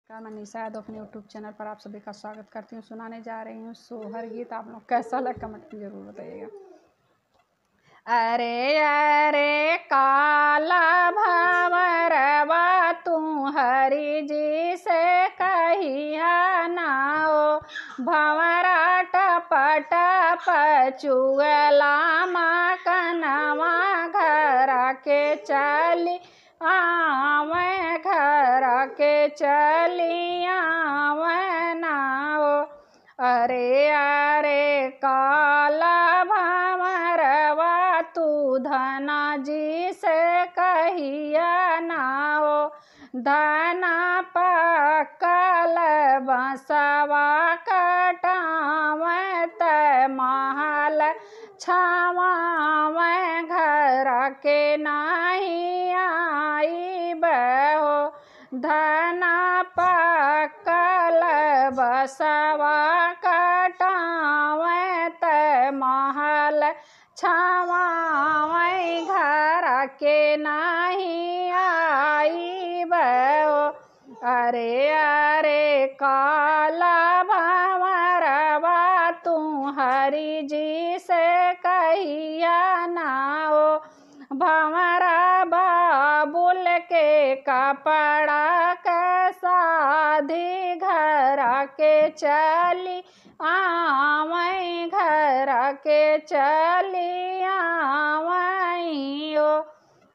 नमस्कार, मैं निशा यादव अपने यूट्यूब चैनल पर आप सभी का स्वागत करती हूँ। सुनाने जा रही हूँ सोहर गीत। आप लोग कैसा लगा कमेंट में जरूर बताइएगा। अरे अरे काला भंवरवा तू हरि जी से कहिया नाओ, भंवरा टप टप चुगला मकनवा घर के चली आवे, घर के चली आवे नाओ। अरे अरे काला भंवरवा तू धना जी से कहिया नाओ, धना पकल बसवा कटावे त महल छावावे, घर के नाही आई बहो। धना पकल बसवा कटावे त महल छावावे, घर के नाही आई बहो। अरे अरे काला भंवरवा तू हरि जी से कहिया नाओ, भंवरा बाबुल के कपड़ा के साधी घर के चली आवे, घर के चली आवे ओ।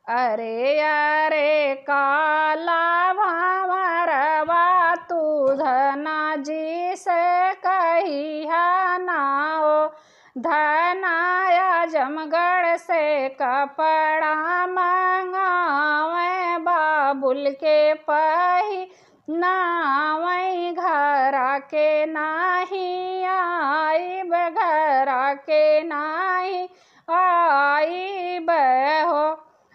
अरे अरे काला भंवरवा तू धना जी से कहिया नाओ, धना आजमगढ़ से कपड़ा मंगावे, बाबुल के पही नावे, घर के नाही आई, घर के नाही आई बहो।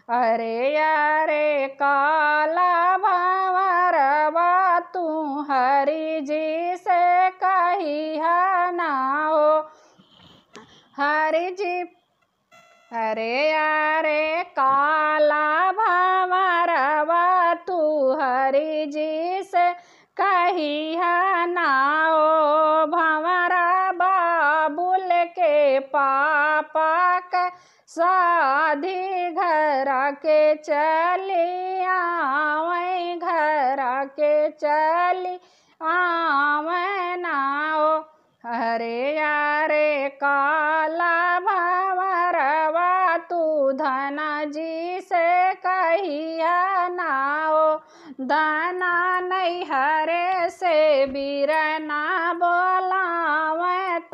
अरे अरे काला भंवरवा तू हरि जी से कहिया नाओ, हरि जी। अरे अरे काला भंवरवा तू हरि जी से कहिया नाओ, भंवरा बाबुल के पापा के साधी घर के चली आवे, घर के चली आवे नाओ। अरे अरे काला भंवरवा तू धना जी से कहिया नाओ, धना नैहरे से बीरना बोलावे त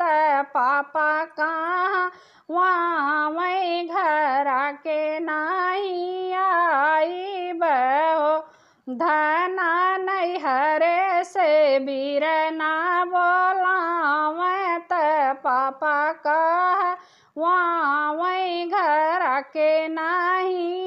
पापा कहाँ वावे, घर के नाही आई बहो। धना नैहरे से बीरना बोलावे त पापा कह वावे, घर के नाही